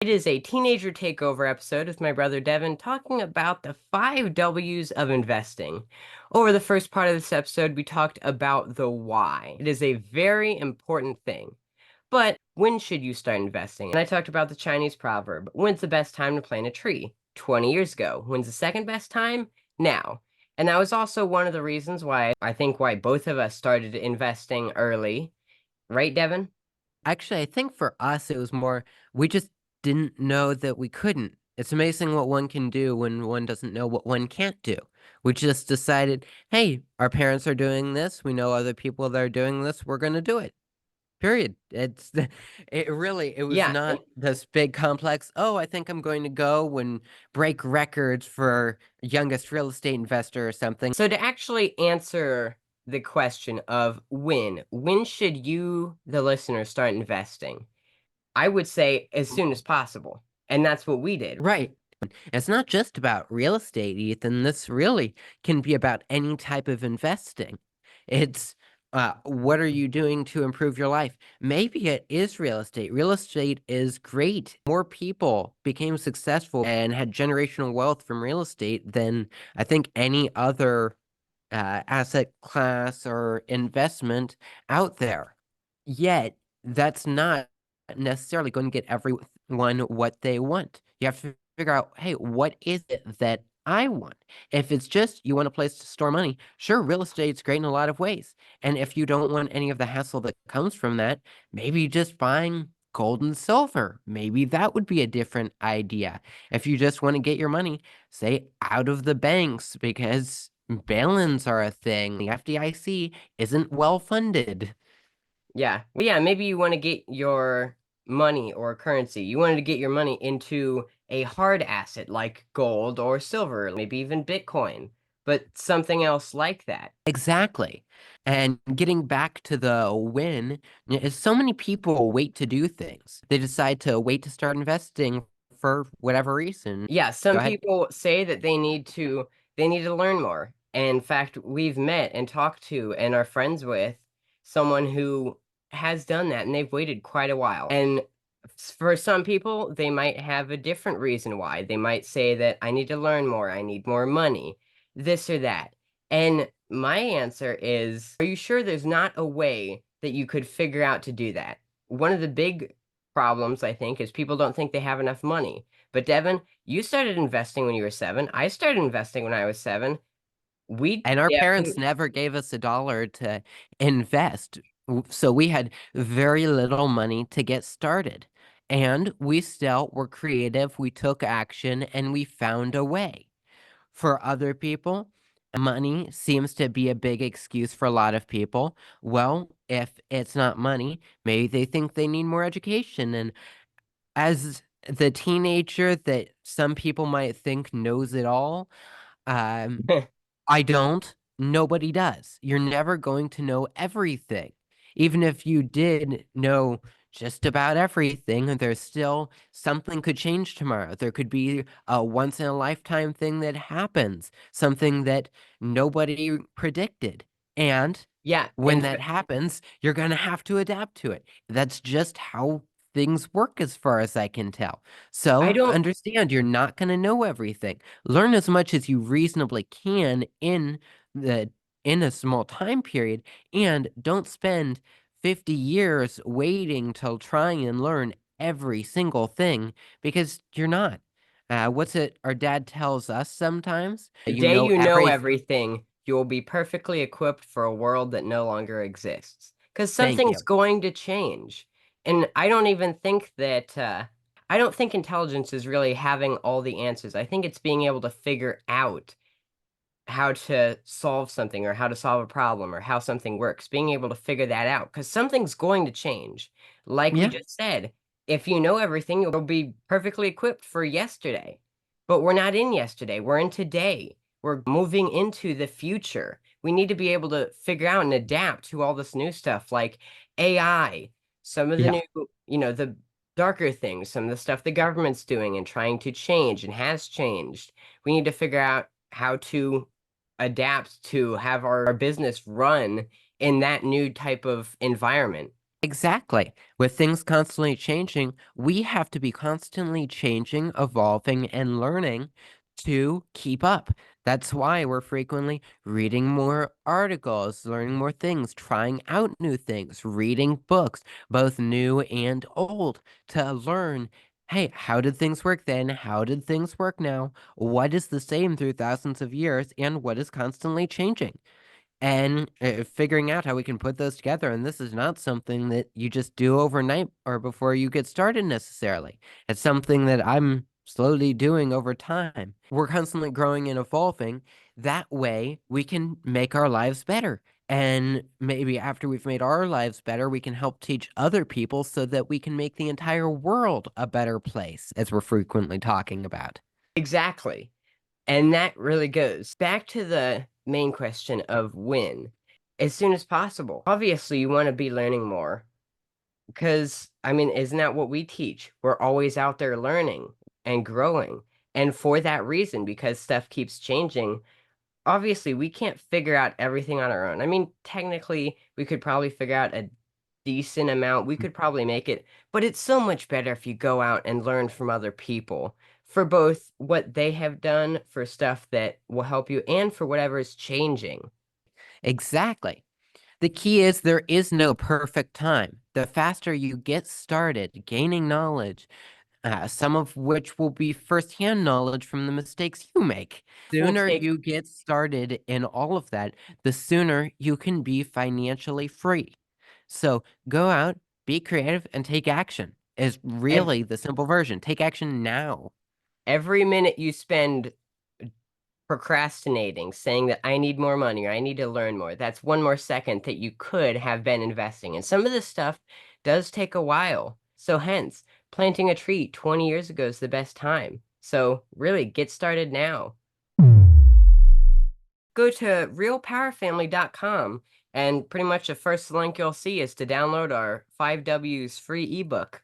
It is a teenager takeover episode with my brother Devin talking about the 5 W's of investing. Over the first part of this episode, we talked about the why. It is a very important thing. But when should you start investing? And I talked about the Chinese proverb, when's the best time to plant a tree? 20 years ago. When's the second best time? Now. And that was also one of the reasons why why both of us started investing early. Right, Devin? Actually, I think for us, it was more, we just didn't know that we couldn't. It's amazing what one can do when one doesn't know what one can't do. We just decided, hey, our parents are doing this. We know other people that are doing this. We're going to do it. Period. It was Yeah. not this big complex, oh, I think I'm going to go and break records for youngest real estate investor or something. So to actually answer the question of when should you, the listener, start investing? I would say as soon as possible. And that's what we did. Right. It's not just about real estate, Ethan. This really can be about any type of investing. It's what are you doing to improve your life? Maybe it is real estate. Real estate is great. More people became successful and had generational wealth from real estate than I think any other asset class or investment out there. Yet, that's not necessarily going to get everyone what they want. You have to figure out, hey, what is it that I want? If it's just you want a place to store money, sure, real estate's great in a lot of ways. And if you don't want any of the hassle that comes from that, maybe just buying gold and silver. Maybe that would be a different idea. If you just want to get your money, say, out of the banks because bail-ins are a thing. The FDIC isn't well funded. Yeah. Well, yeah, maybe you want to get your money or currency. You wanted to get your money into a hard asset like gold or silver, maybe even Bitcoin, but something else like that. Exactly. And getting back to the win, is so many people wait to do things. They decide to wait to start investing for whatever reason. Yeah, Go some ahead. people say that they need to learn more. And in fact, we've met and talked to and are friends with someone who has done that and they've waited quite a while. And for some people, they might have a different reason why. They might say that I need to learn more, I need more money, this or that. And my answer is, are you sure there's not a way that you could figure out to do that? One of the big problems, I think, is people don't think they have enough money. But Devin, you started investing when you were 7. I started investing when I was 7. We And our parents definitely, never gave us a dollar to invest. So we had very little money to get started. And we still were creative. We took action and we found a way. For other people, money seems to be a big excuse for a lot of people. Well, if it's not money, maybe they think they need more education. And as the teenager that some people might think knows it all, um, I don't. Nobody does. You're never going to know everything. Even if you did know just about everything, there's still something could change tomorrow. There could be a once in a lifetime thing that happens, something that nobody predicted. And yeah, when that happens, you're going to have to adapt to it. That's just how things work, as far as I can tell. I So don't understand you're not going to know everything. Learn as much as you reasonably can the in a small time period, and don't spend 50 years waiting till trying and learn every single thing because you're not. What's it our dad tells us sometimes? the You day know you know everything. everything, you will be perfectly equipped for a world that no longer exists. Because Thank something's you. going to change. And I don't even think that I don't think intelligence is really having all the answers. I think it's being able to figure out how to solve something or how to solve a problem or how something works, being able to figure that out because something's going to change. Like we Yeah. just said, if you know everything, you'll be perfectly equipped for yesterday. But we're not in yesterday, we're in today. We're moving into the future. We need to be able to figure out and adapt to all this new stuff like AI, some of the Yeah. new, the darker things, some of the stuff the government's doing and trying to change and has changed. We need to figure out how to adapt to have our business run in that new type of environment. Exactly. With things constantly changing, we have to be constantly changing, evolving, and learning to keep up. That's why we're frequently reading more articles, learning more things, trying out new things, reading books, both new and old, to learn, hey, how did things work then? How did things work now? What is the same through thousands of years, and what is constantly changing? And figuring out how we can put those together. And this is not something that you just do overnight or before you get started necessarily. It's something that I'm slowly doing over time. We're constantly growing and evolving. That way, we can make our lives better. And maybe after we've made our lives better, we can help teach other people so that we can make the entire world a better place, as we're frequently talking about. Exactly. And that really goes back to the main question of when. As soon as possible. Obviously, you want to be learning more because, I mean, isn't that what we teach? We're always out there learning and growing. And for that reason, because stuff keeps changing, obviously, we can't figure out everything on our own. I mean, technically, we could probably figure out a decent amount. We could probably make it, but it's so much better if you go out and learn from other people for both what they have done for stuff that will help you and for whatever is changing. Exactly. The key is there is no perfect time. The faster you get started gaining knowledge, some of which will be firsthand knowledge from the mistakes you make. We'll Sooner take you get started in all of that, the sooner you can be financially free. So go out, be creative, and take action is ev really the simple version. Take action now. every minute you spend procrastinating, saying that I need more money or I need to learn more. That's one more second that you could have been investing. And some of this stuff does take a while. So hence, planting a tree 20 years ago is the best time. So really get started now. Go to realpowerfamily.com and pretty much the first link you'll see is to download our 5 W's free ebook.